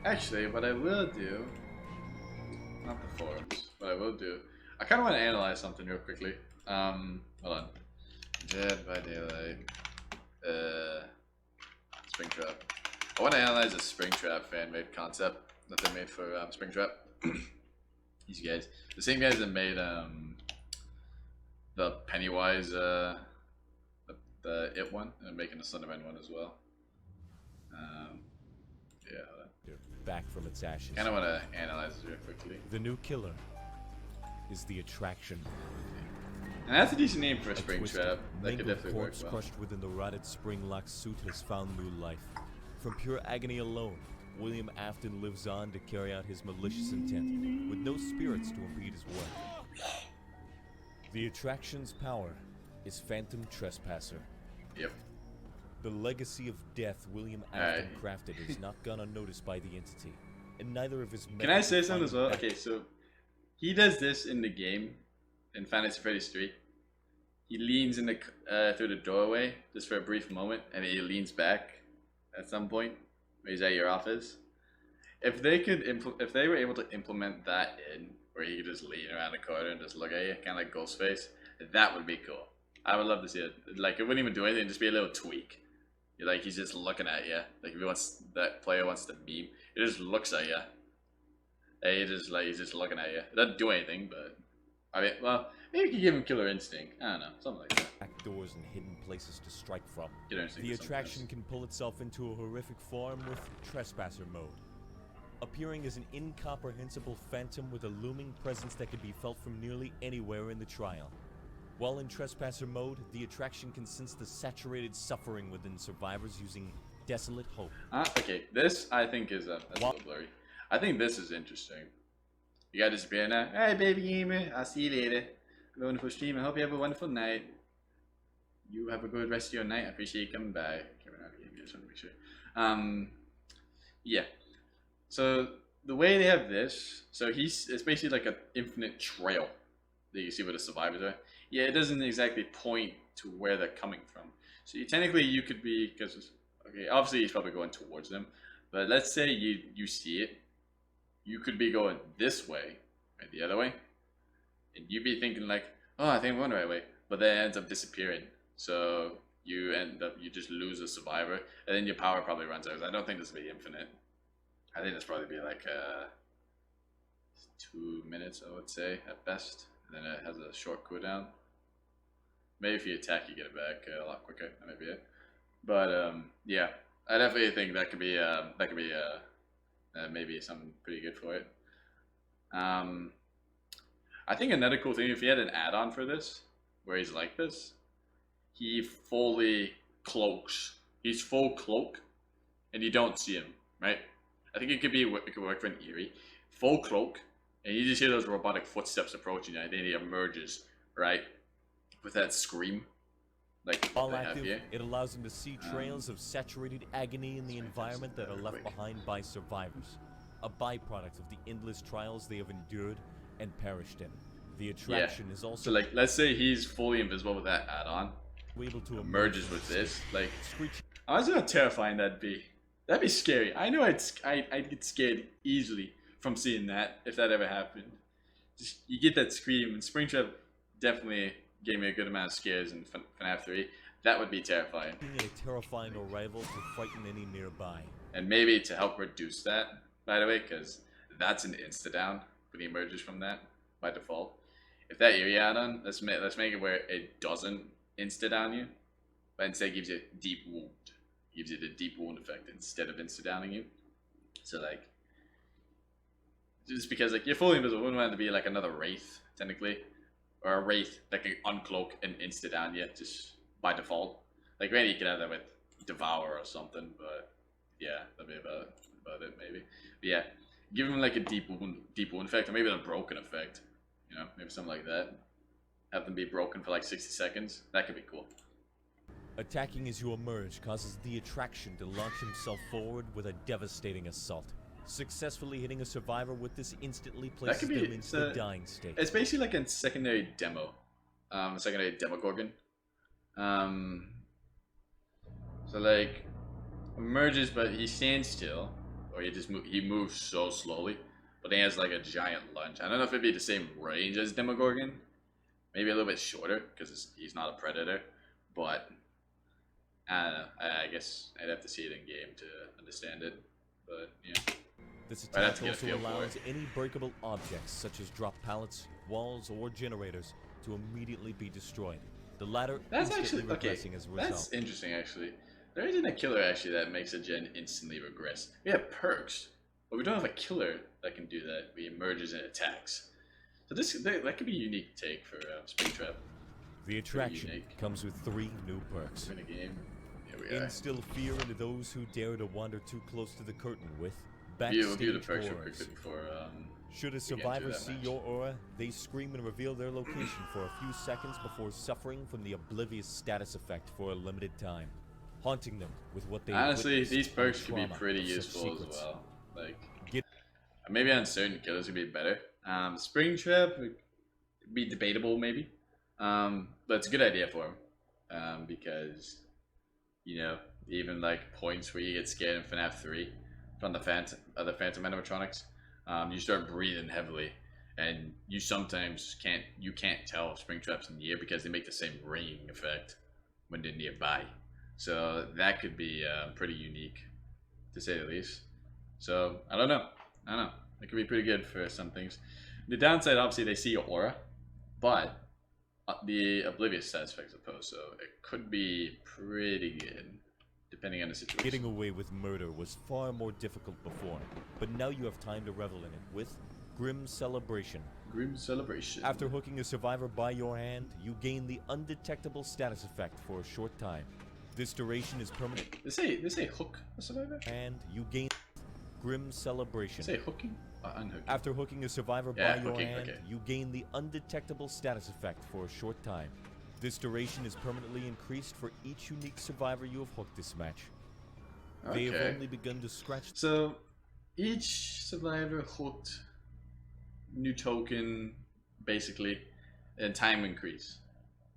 Actually, what I will do, not the forums, what I will do, I kind of want to analyze something real quickly. Hold on. Dead by Daylight. Springtrap. I want to analyze a Springtrap fan-made concept that they made for Springtrap. These guys, the same guys that made the Pennywise, the It one, and I'm making the Slenderman one as well. Yeah. Back from its ashes. Kind of want to analyze this real quickly. The new killer is the attraction. And that's a decent name for a Springtrap. That could definitely work corpse well. crushed within the rotted spring-locked suit has found new life. From pure agony alone, William Afton lives on to carry out his malicious intent, with no spirits to impede his work. The attraction's power is Phantom Trespasser. Yep. The legacy of death William Afton crafted is not gone unnoticed by the entity, and neither of his. Can I say something as well? Okay, so he does this in the game in Fantasy Freddy's 3. He leans in the through the doorway just for a brief moment, and he leans back at some point when he's at your office. If they could, if they were able to implement that in, where you could just lean around the corner and just look at you, kind of like Ghostface, that would be cool. I would love to see it. Like, it wouldn't even do anything; just be a little tweak. You're like, he's just looking at you. Like, if he wants, that player wants to meme, he just looks at you. And he's just looking at you. It doesn't do anything, but I mean, well, maybe you could give him Killer Instinct. I don't know, something like that. Back doors and hidden places to strike from. Killer Instinct. The attraction can pull itself into a horrific form with Trespasser mode, appearing as an incomprehensible phantom with a looming presence that can be felt from nearly anywhere in the trial. While in Trespasser mode, the attraction can sense the saturated suffering within survivors using Desolate Hope. Okay, this I think is a little blurry. I think this is interesting. You gotta disappear now. Alright, baby gamer, I'll see you later. Have a wonderful stream. I hope you have a wonderful night. You have a good rest of your night. I appreciate you coming by. Coming out of the game, I just want to make sure. Yeah. So the way they have this, so it's basically like an infinite trail that you see where the survivors are. Yeah, it doesn't exactly point to where they're coming from. So you could be, because, okay, obviously he's probably going towards them, but let's say you see it, you could be going this way, right, the other way, and you'd be thinking like, oh, I think I'm going the right way, but then it ends up disappearing. So you just lose a survivor, and then your power probably runs out. I don't think this will be infinite. I think this probably be like 2 minutes, I would say, at best. And then it has a short cooldown. Maybe if you attack, you get it back a lot quicker. That might be it. But yeah, I definitely think that could be maybe something pretty good for it. I think another cool thing, if you had an add-on for this, where he's like this, he fully cloaks. He's full cloak, and you don't see him, right? I think it could work for an Eerie. Full cloak, and you just hear those robotic footsteps approaching you, and then he emerges, right? With that scream. Like, while active, it allows him to see trails of saturated agony in the environment that are left behind by survivors, a byproduct of the endless trials they have endured and perished in. The attraction is also... So, like, let's say he's fully invisible with that add-on, able to emerges with this, like... Imagine how terrifying that'd be. That'd be scary. I know I'd get scared easily from seeing that, if that ever happened. Just, you get that scream, and Springtrap definitely gave me a good amount of scares in FNAF 3. That would be terrifying. Being a terrifying arrival to frighten any nearby. And maybe to help reduce that, by the way, because that's an insta-down when he emerges from that, by default. If that Eerie add-on, let's make it where it doesn't insta-down you, but instead gives you deep wound. It gives you the deep wound effect instead of insta-downing you. So, like, just because, like, you're fully invisible, wouldn't want it to be like another Wraith, technically. Or a Wraith that can uncloak and insta-down you, just by default. Like, maybe you could have that with Devour or something, but yeah, that'd be about it, maybe. But yeah, give him like a deep wound effect, or maybe a broken effect. You know, maybe something like that. Have them be broken for like 60 seconds. That could be cool. Attacking as you emerge causes the attraction to launch himself forward with a devastating assault. Successfully hitting a survivor with this instantly places them into the dying state. It's basically like a secondary demo. A secondary Demogorgon. So like, emerges, but he stands still. or he moves so slowly, but he has like a giant lunge. I don't know if it'd be the same range as Demogorgon, maybe a little bit shorter because he's not a predator, but I don't know. I guess I'd have to see it in game to understand it, but yeah. This attack also allows any breakable objects, such as drop pallets, walls, or generators, to immediately be destroyed. The latter instantly regressing as a result. That's interesting, actually. There isn't a killer actually that makes a gen instantly regress. We have perks, but we don't have a killer that can do that. We emerges and attacks. So that could be a unique take for Springtrap. The attraction comes with 3 new perks. In a game. Here we are. Instill fear into those who dare to wander too close to the curtain with View the backstage perks real horrors. quick before, Should a survivor see your aura, they scream and reveal their location for a few seconds before suffering from the oblivious status effect for a limited time, haunting them with what they honestly, these perks could be pretty useful as well. Like, maybe on certain killers would be better. Springtrap would be debatable maybe, but it's a good idea for him, because, you know, even like points where you get scared in FNAF 3 from the other Phantom animatronics, you start breathing heavily, and you sometimes can't tell if Springtrap's near because they make the same ringing effect when they're nearby. So that could be pretty unique, to say the least. So I don't know. It could be pretty good for some things. The downside, obviously, they see your aura, but the oblivious status effects opposed, so it could be pretty good, depending on the situation. Getting away with murder was far more difficult before, but now you have time to revel in it with Grim Celebration. Grim Celebration. After hooking a survivor by your hand, you gain the undetectable status effect for a short time. This duration is permanent. They say hook a survivor? And you gain Grim Celebration. They say hooking? Unhooking. After hooking a survivor by your hand, you gain the undetectable status effect for a short time. This duration is permanently increased for each unique survivor you have hooked this match. They have only begun to scratch. So, each survivor hooked, new token, basically, and time increase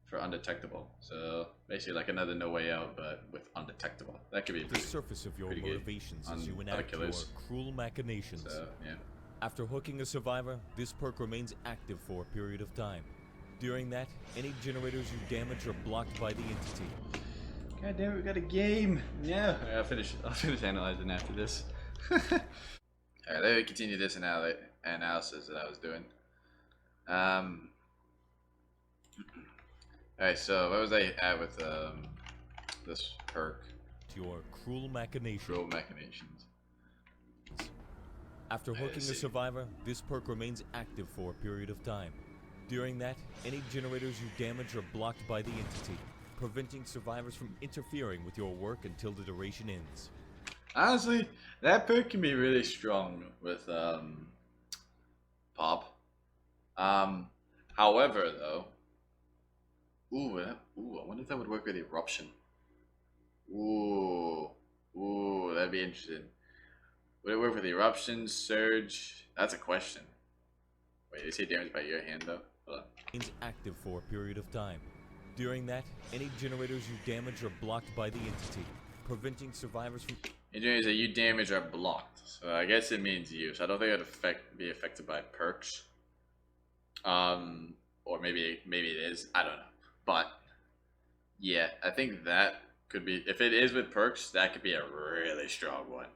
for undetectable. So, basically like another No Way Out, but with undetectable. That could be the surface of your motivations as you enact your cruel machinations. So, yeah. After hooking a survivor, this perk remains active for a period of time. During that, any generators you damage are blocked by the entity. God damn it, we got a game! Yeah, I'll finish analyzing after this. Alright, let me continue this analysis that I was doing. Alright, so what was I at with this perk? Your cruel machinations. Cruel machinations. After hooking a survivor, this perk remains active for a period of time. During that, any generators you damage are blocked by the entity, preventing survivors from interfering with your work until the duration ends. Honestly, that perk can be really strong with Pop. However, though, I wonder if that would work with Eruption. Ooh, that'd be interesting. Would it work with Eruption, Surge? That's a question. Wait, they say damage by your hand though? Hold on. Remains active for a period of time. During that, any generators you damage are blocked by the entity, preventing survivors from... Generators that you damage are blocked. So I guess it means you. So I don't think it would be affected by perks. Or maybe it is. I don't know. But yeah, I think that could be, if it is with perks, that could be a really strong one.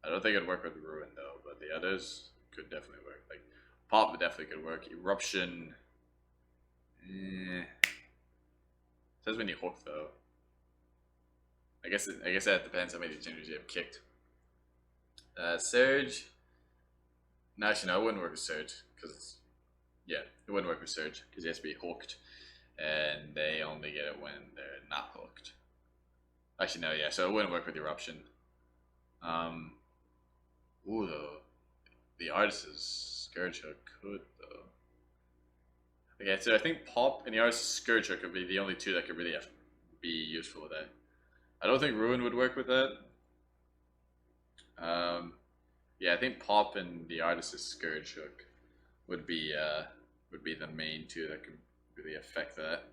I don't think it'd work with Ruin though, but the others could definitely work. Like Pop definitely could work. Eruption, says when you hook though. I guess that depends how many generators you have kicked. Surge. No, actually, no, it wouldn't work with Surge because it wouldn't work with Surge because it has to be hooked, and they only get it when they're not hooked. Actually, no, yeah, so it wouldn't work with Eruption. The artist's Scourge hook could though. Okay, so I think Pop and the artist's Scourge hook could be the only two that could really be useful with that. I don't think Ruin would work with that. Yeah, I think Pop and the artist's Scourge hook would be the main two that could really affect that.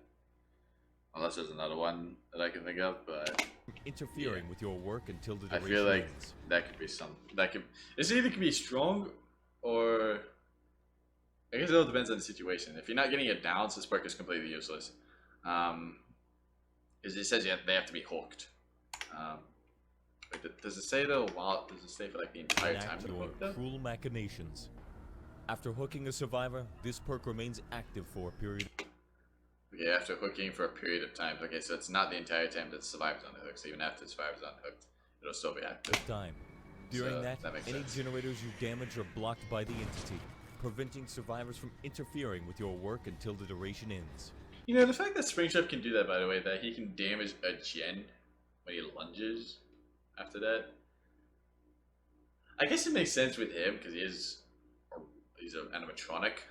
Unless there's another one that I can think of, but interfering with your work until the I duration feel like ends. that could be some. That could. It's either could be strong, or I guess it all depends on the situation. If you're not getting it down, this perk is completely useless. Because it says they have to be hooked. Does it say though? Wow, does it stay for like the entire time? Enact your cruel machinations. After hooking a survivor, this perk remains active for a period. Okay, after hooking for a period of time. Okay, so it's not the entire time that the survivor's on the hook. So even after the survivor's unhooked, it'll still be active. Time. During So, that makes any sense. generators you damage are blocked by the entity, preventing survivors from interfering with your work until the duration ends. You know, the fact that Springtrap can do that, by the way, that he can damage a gen when he lunges after that. I guess it makes sense with him because he's an animatronic.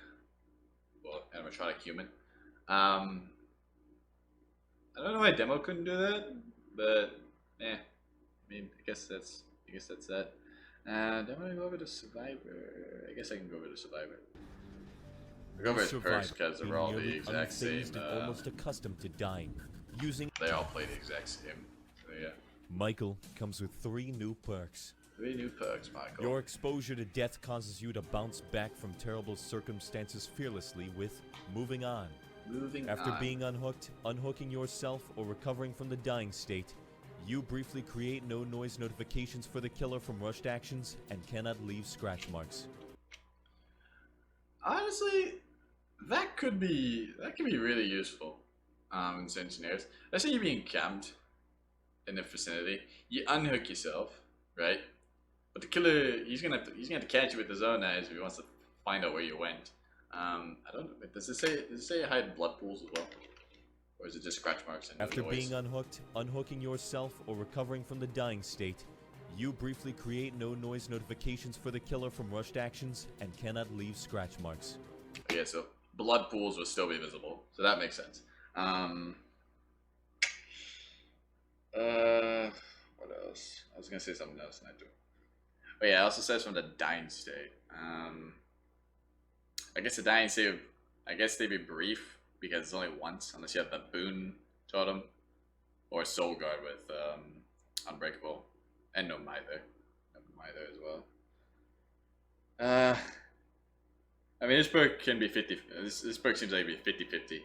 Well, animatronic human. I don't know why demo couldn't do that, but I mean, I guess that's that. Do I want to go over to Survivor? I guess I can go over to Survivor. I'll go over to Perks because they're all the exact same. And almost accustomed to dying, using. They all play the exact same. So yeah. Michael comes with 3 new perks. 3 new perks, Michael. Your exposure to death causes you to bounce back from terrible circumstances fearlessly with Moving On. After being unhooked, unhooking yourself, or recovering from the dying state, you briefly create no noise notifications for the killer from rushed actions and cannot leave scratch marks. Honestly, that could be really useful in certain scenarios. Let's say you're being camped in the vicinity, you unhook yourself, right? But the killer, he's gonna have to catch you with his own eyes if he wants to find out where you went. I don't know. Does it say hide blood pools as well, or is it just scratch marks and After no noise? being unhooked, unhooking yourself, or recovering from the dying state, you briefly create no noise notifications for the killer from rushed actions and cannot leave scratch marks. Okay, so blood pools will still be visible, so that makes sense. What else? I was gonna say something else, and I do. Oh yeah, it also says from the dying state. I guess the dying state, I guess they'd be brief because it's only once, unless you have the boon totem or soul guard with unbreakable and no mither as well. I mean, this perk can be 50. This perk seems like it'd be 50-50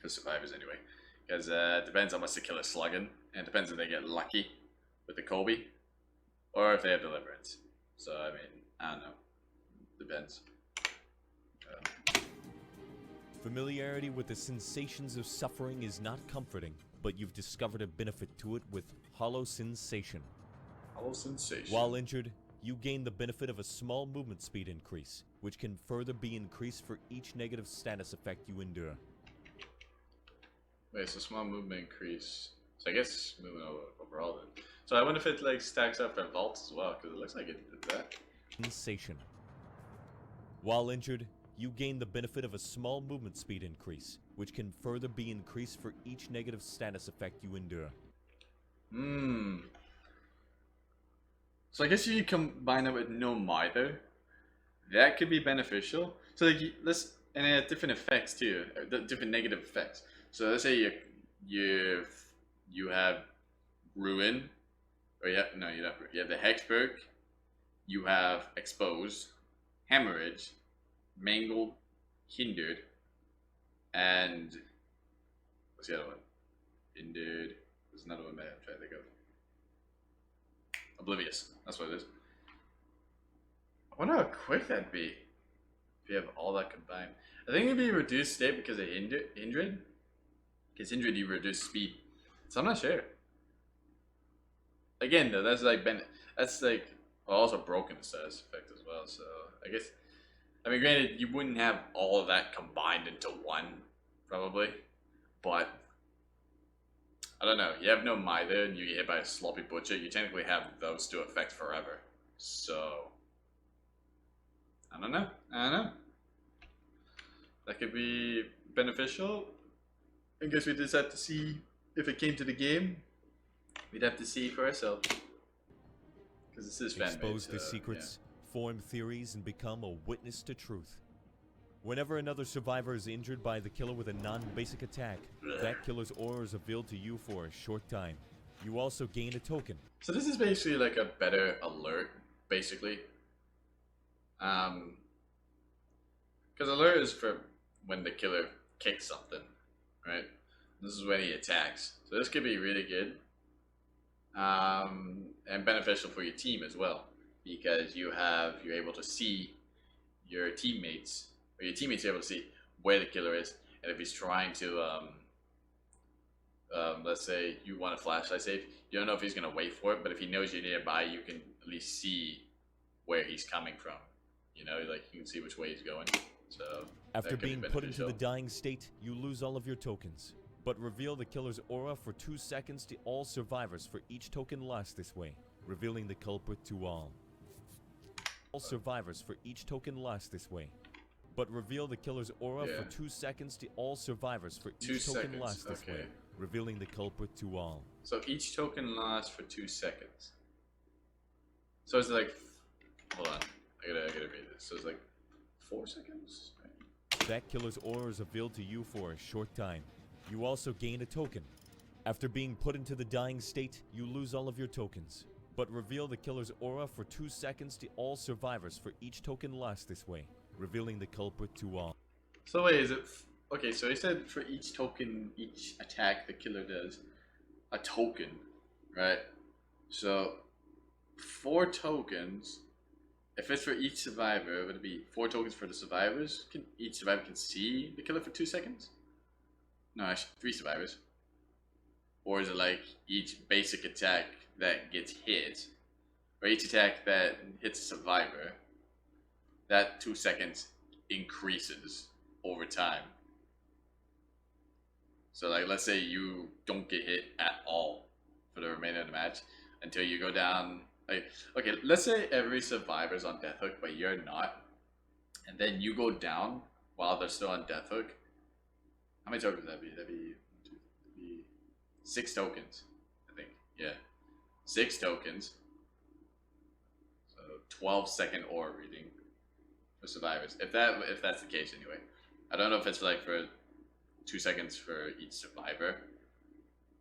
for survivors anyway, because it depends how much the killer's slugging, and it depends if they get lucky with the Kobe or if they have deliverance. So I mean, I don't know. Depends. Familiarity with the sensations of suffering is not comforting, but you've discovered a benefit to it with Hollow Sensation. Hollow Sensation. While injured, you gain the benefit of a small movement speed increase, which can further be increased for each negative status effect you endure. Wait, so small movement increase. So I guess movement overall then. So I wonder if it like stacks up for vaults as well, because it looks like it did that. Sensation. While injured, you gain the benefit of a small movement speed increase, which can further be increased for each negative status effect you endure. So I guess you combine it with no mither. That could be beneficial. So like and it has different effects too, different negative effects. So let's say you have ruin, or you have the hex perk, you have exposed, hemorrhage, mangled, hindered, and what's the other one? Hindered. There's another one that I'm trying to think of. Oblivious. That's what it is. I wonder how quick that'd be if you have all that combined. I think it'd be reduced state because of hindered. Because hindered you reduce speed. So I'm not sure. Again though, that's like also broken status effect as well. So I guess, I mean, granted, you wouldn't have all of that combined into one, probably, but I don't know. You have no mither, and you get hit by a sloppy butcher. You technically have those two effects forever. So I don't know. That could be beneficial. I guess we just have to see if it came to the game. We'd have to see for ourselves. Because this is fan-made. Expose the secrets, form theories, and become a witness to truth. Whenever another survivor is injured by the killer with a non-basic attack, that killer's aura is revealed to you for a short time. You also gain a token. So this is basically like a better alert, basically. Because alert is for when the killer kicks something, right? This is when he attacks. So this could be really good. And beneficial for your team as well. Because you're able to see your teammates, or your teammates are able to see where the killer is. And if he's trying to, let's say you want a flashlight save, you don't know if he's going to wait for it, but if he knows you're nearby, you can at least see where he's coming from. You know, like you can see which way he's going. So after being put into the dying state, you lose all of your tokens, but reveal the killer's aura for 2 seconds to all survivors for each token lost this way, revealing the culprit to all. All survivors for each token lost this way. But reveal the killer's aura for 2 seconds to all survivors for each token lost this way, revealing the culprit to all. So each token lasts for 2 seconds. So it's like, hold on, I gotta read this. So it's like 4 seconds? Right. That killer's aura is revealed to you for a short time. You also gain a token. After being put into the dying state, you lose all of your tokens. But reveal the killer's aura for 2 seconds to all survivors for each token lost this way, revealing the culprit to all. So wait, is it... Okay, so he said for each token, each attack the killer does, a token, right? So, 4 tokens, if it's for each survivor, would it be 4 tokens for the survivors? Each survivor can see the killer for 2 seconds? No, actually 3 survivors. Or is it like each basic attack that gets hit, or each attack that hits a survivor, that 2 seconds increases over time? So like, let's say you don't get hit at all for the remainder of the match until you go down, like, okay, let's say every survivor's on death hook, but you're not, and then you go down while they're still on death hook. How many tokens would that be? That'd be 6 tokens, I think. Yeah, 6 tokens. So 12-second aura reading for survivors. If that's the case, anyway. I don't know if it's like for 2 seconds for each survivor.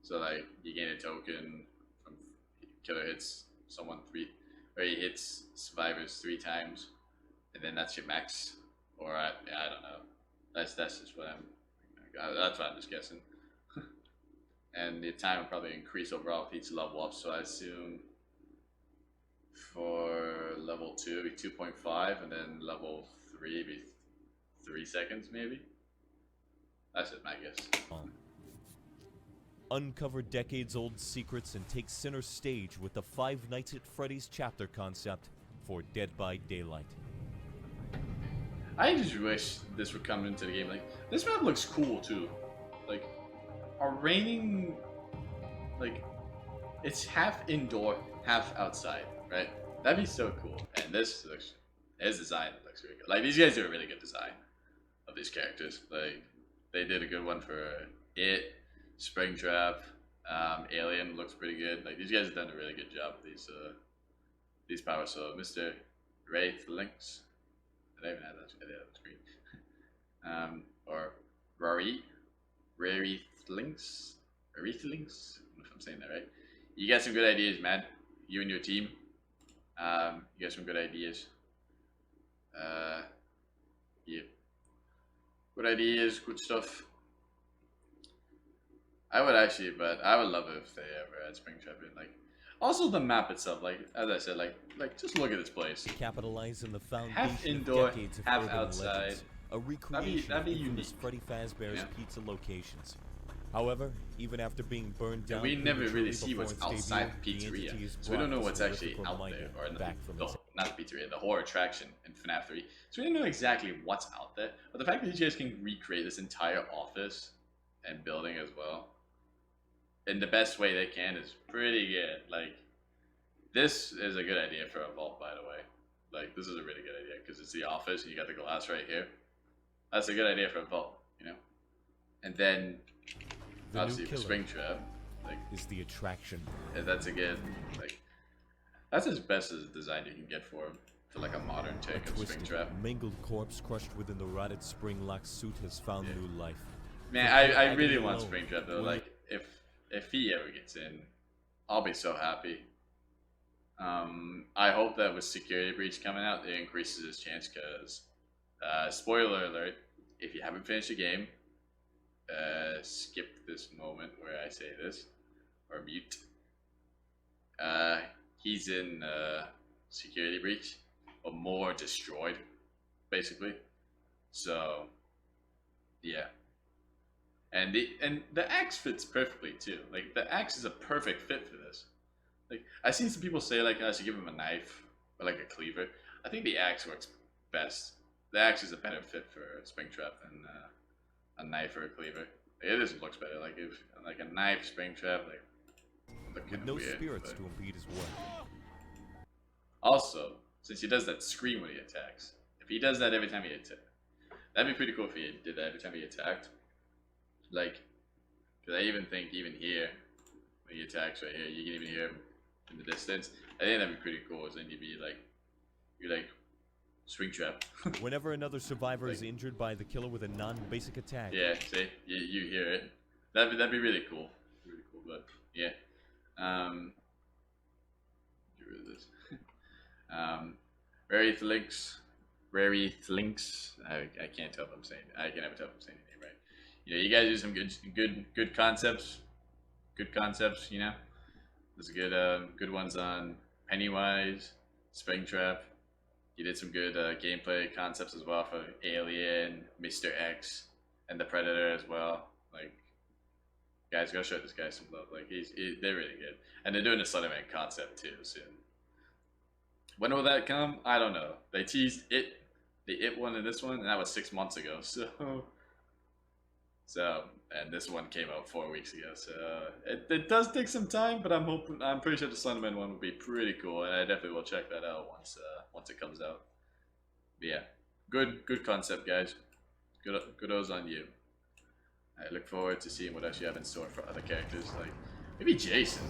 So like you gain a token from killer hits someone 3, or he hits survivors 3 times, and then that's your max. Or I don't know. That's just what that's what I'm just guessing. And the time will probably increase overall with each level up. So I assume for level 2 it'd be 2.5, and then level 3 would be 3 seconds maybe. That's just my guess. Uncover decades-old secrets and take center stage with the Five Nights at Freddy's chapter concept for Dead by Daylight. I just wish this would come into the game. Like, this map looks cool too. Like, a raining, like, it's half indoor, half outside, right? That'd be so cool. And this looks, his design looks really good. Like, these guys do a really good design of these characters. Like, they did a good one for It, Springtrap, Alien looks pretty good. Like, these guys have done a really good job with these powers. So Mr. Wraith Lynx, I don't even have that screen. Or Wraith Lynx, I don't know if I'm saying that right. You got some good ideas, man. You and your team, you got some good ideas. Yeah. Good ideas, good stuff. I would love it if they ever had Springtrap in. Like, also the map itself, like as I said, like just look at this place. Capitalize on the foundation half indoor, of decades of half urban outside. legends, a recreation That'd be of infamous unique. Freddy Fazbear's Yeah. pizza locations. However, even after being burned down, we never really see before what's its outside the debut, the pizzeria, entity is so we don't know brought what's this actually horrific out there, reminder or back from its not the pizzeria, the horror attraction in FNAF 3. So we don't know exactly what's out there, but the fact that you guys can recreate this entire office and building as well, in the best way they can, is pretty good. Like, this is a good idea for a vault, by the way. Like, this is a really good idea, because it's the office, and you got the glass right here. That's a good idea for a vault, you know? And then, The obviously, new for killer Springtrap, like, is the attraction. that's a good, like, that's as best as design you can get for like a modern A take of twisted, Springtrap. mangled corpse crushed within the rotted spring-locked suit has found Yeah. new life. Man, For I agony really want alone, Springtrap though. will- Like, if he ever gets in, I'll be so happy. I hope that with Security Breach coming out, it increases his chance because, spoiler alert, if you haven't finished the game, skip this moment where I say this, or mute. He's in Security Breach, or more destroyed, basically. So, yeah. And the axe fits perfectly too. Like the axe is a perfect fit for this. Like I've seen some people say like I should give him a knife or like a cleaver. I think the axe works best. The axe is a better fit for Springtrap than a knife or a cleaver. It just looks better. Like if like a knife Springtrap, like With no weird, spirits but... to impede his work. Also, since he does that scream when he attacks, if he does that every time he attacks, that'd be pretty cool if he did that every time he attacked. Like, because I even think even here, when he attacks right here, you can even hear him in the distance. I think that'd be pretty cool. Then you're like, Springtrap. Whenever another survivor like, is injured by the killer with a non-basic attack. Yeah, see, you hear it. That'd be really cool. Really cool, but yeah. Get rid of this. Rarith links. I can't tell if I'm saying. I can never tell if I'm saying it right. You know, you guys do some good concepts. Good concepts, you know. There's good ones on Pennywise, Springtrap. You did some good gameplay concepts as well for Alien, Mr. X, and the Predator as well. Like, guys, go show this guy some love. Like, they're really good, and they're doing a Slenderman concept too soon. When will that come? I don't know. They teased the It one and this one, and that was 6 months ago. So, and this one came out 4 weeks ago. So it does take some time, but I'm pretty sure the Slenderman one will be pretty cool, and I definitely will check that out once it comes out. But yeah, good concept, guys. Kudos on you. I look forward to seeing what else you have in store for other characters, like maybe Jason.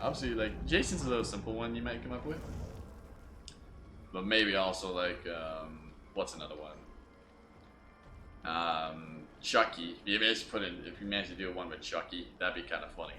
Obviously, like Jason's a little simple one you might come up with, but maybe also like what's another one? Chucky. If you manage to do one with Chucky, that'd be kind of funny.